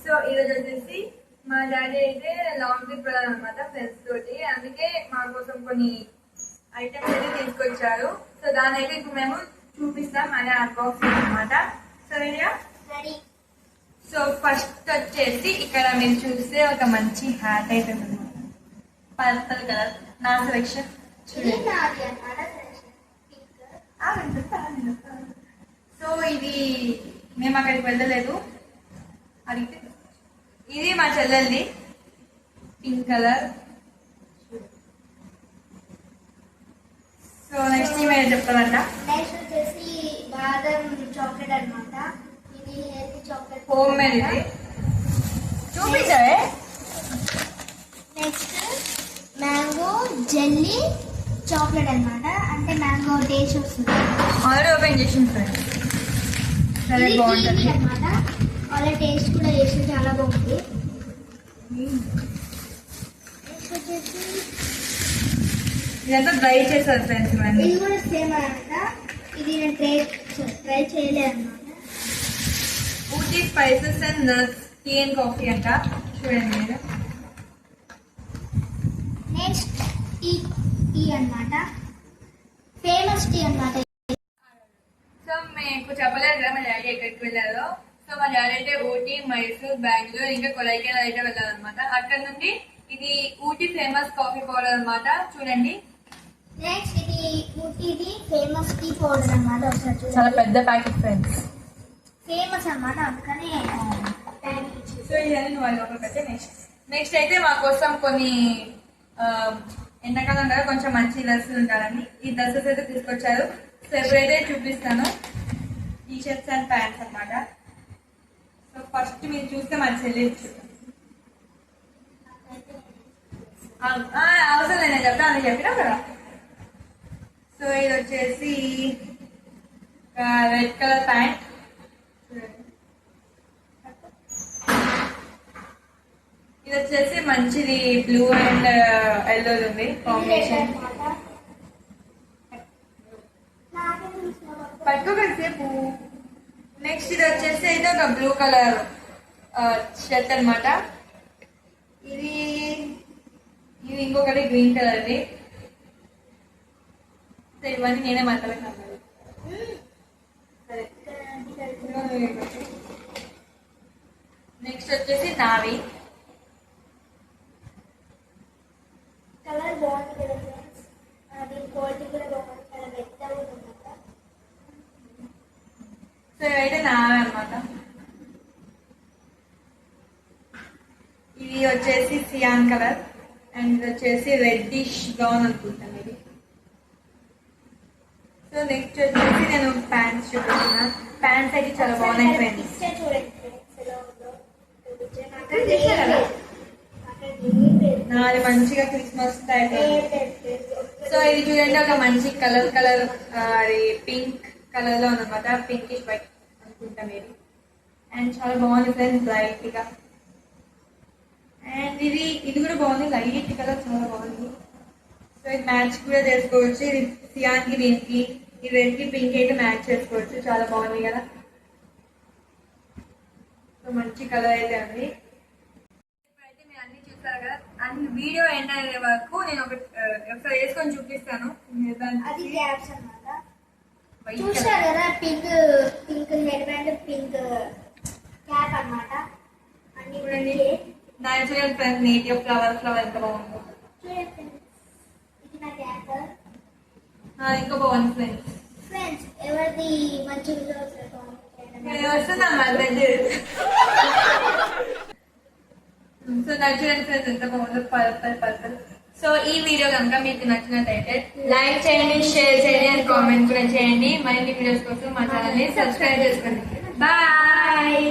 So ఈరోజు వచ్చేసి మా డాడీ అయితే లాంగ్ ట్రిప్ వెళ్ళాలన్నమాట ఫ్రెండ్స్ తోటి. అందుకే మా కోసం కొన్ని ఐటమ్స్ అయితే తీసుకొచ్చారు. సో దాని అయితే ఇప్పుడు మేము చూపిస్తాం అదే అన్బాక్సింగ్ అనమాట. సరేనా? సో ఫస్ట్ వచ్చేసి ఇక్కడ మీరు చూస్తే ఒక మంచి హ్యాట్ అయితే అనమాట, పర్పుల్ కలర్. నా సెలెక్షన్ చూడండి. సో ఇది మేము అక్కడికి వెళ్ళలేదు, అడిగితే ఇది మా చెల్లెల్ది పింక్ కలర్. సో నెక్స్ట్ మీరు చెప్తారంట. నెక్స్ట్ వచ్చేసి బాదం చాక్లెట్ అనమాట. ఇది హెల్తీ చాక్లెట్, హోమ్ మేడ్. ఇది చూపించావే. నెక్స్ట్ మ్యాంగో జెల్లీ చాక్లెట్ అనమాట, అంటే మ్యాంగో టేస్ట్ వస్తుంది. ఆల్రెడీ ఓపెన్ చేసింది ఫ్రెండ్స్, సరే బాగుంటుంది అనమాట. వాళ్ళ టేస్ట్ కూడా చేసి చాలా బాగుంది. నెక్స్ట్ వచ్చేసి ఇదంతా డ్రై చేస్తారు ఫ్రెండ్స్. ఇది కూడా సేమ్ అనమాట. ఇది నేను ట్రై చేయలేదు అనమాట. Ooty spices and nuts tea and coffee అంట. చూడండి మీరు. నెక్స్ట్ టీ అనమాట, ఫేమస్ టీ అనమాట. సో మీకు చెప్పలేదు కదా మా డాడీ ఎక్కడికి వెళ్ళారో. సో మా డాడీ అయితే ఊటీ, మైసూర్, బెంగళూరు ఇంకా కొడైకెనాల్ అయితే వెళ్ళాలన్నమాట. అక్కడ నుండి ఇది ఊటీ ఫేమస్ కాఫీ పౌడర్ అనమాట. చూడండి. నెక్స్ట్ ఇది ఊటీది ఫేమస్ టీ పౌడర్ అనమాట. ఒకసారి చాలా పెద్ద ప్యాకెట్ ఫ్రెండ్స్, ఫేమస్ అనమాట, అందుకని సో ఇవన్నీ నువ్వు అది ఒక పెట్టే. నెక్స్ట్ అయితే మా కోసం కొన్ని ఎండాకాలం కదా కొంచెం మంచి డ్రెస్సులు ఉండాలని ఈ డ్రెస్సెస్ అయితే తీసుకొచ్చారు. సో ఎప్పుడైతే చూపిస్తాను. టీ షర్ట్స్ అండ్ ప్యాంట్స్ అనమాట. సో ఫస్ట్ మీరు చూస్తే మా చెల్లి అవసరం నేను చెప్తా అని చెప్పినా కదా. సో ఇది వచ్చేసి రెడ్ కలర్ ప్యాంట్. ఇది వచ్చేసి మంచిది బ్లూ అండ్ ఎల్లో ఉంది కాంబినేషన్. పట్టుకోసేపు. నెక్స్ట్ ఇది వచ్చేసి అయితే ఒక బ్లూ కలర్ షర్ట్ అనమాట. ఇది ఇంకొకటి గ్రీన్ కలర్ది. సో ఇవన్నీ నేనే మాట్లాడుతున్నాను. సరే, నెక్స్ట్ వచ్చేసి నావి. కలర్ బాగుంది కదా ఫ్రెండ్స్, దీని క్వాలిటీ కూడా బాగుంది, చాలా మెత్తగా ఉందన్నమాట. సో ఇవైతే నావే అనమాట. ఇది వచ్చేసి సియాన్ కలర్ అండ్ ఇది వచ్చేసి రెడ్డిష్ బ్రౌన్ అనుకుంటాను ఇది. సో నెక్స్ట్ వచ్చేసి నేను ప్యాంట్స్ చూపిస్తున్నా. ప్యాంట్స్ అయితే చాలా బాగున్నాయి ఫ్రెండ్స్. చూడండి ఫ్రెండ్స్ ఎలా ఉందో. నాది మంచిగా క్రిస్మస్ టైప్. సో ఇది చూడండి, ఒక మంచి కలర్ అది పింక్ కలర్ లో ఉందన్నమాట. పింకిష్ వైట్ అనుకుంటాం ఇది. అండ్ చాలా బాగుంది ఫ్రెండ్స్, బ్రైట్ గా. అండ్ ఇది కూడా బాగుంది, లైట్ కలర్, చాలా బాగుంది. సో ఇది మ్యాచ్ కూడా చేసుకోవచ్చు. ఇది సియాన్ కి దీనికి ఈ రెడ్ కి పింక్ అయితే మ్యాచ్ చేసుకోవచ్చు. చాలా బాగుంది కదా. సో మంచి కలర్ అయితే ఉంది. ఇప్పుడైతే మీరు అన్ని చూస్తారు కదా, అన్ని వీడియో ఎండ్ అయ్యే వరకు నేను ఒకసారి వేసుకొని చూపిస్తాను. అది క్యాప్స్ అన్నమాట. చూసారు కదా, pink head band, pink cap అన్నమాట. అన్ని చూడండి, న్యాచురల్ ఫ్రెండ్ నేటివ్ ఫ్లవర్ ఎంత బాగుందో. ఇది నా క్యాప్. ఇంకా బాగుంది ఫ్రెండ్స్. ఎవరిది మంచి వస్తున్నా సో న్యాచురల్ ఫ్రెండ్స్ ఎంత బాగుందో, పర్పల్. సో ఈ వీడియో కనుక మీకు నచ్చినట్లయితే లైక్ చేయండి, షేర్ చేయండి అండ్ కామెంట్ కూడా చేయండి. మరిన్ని వీడియోస్ కోసం మా ఛానల్ ని సబ్స్క్రైబ్ చేసుకోండి. బాయ్.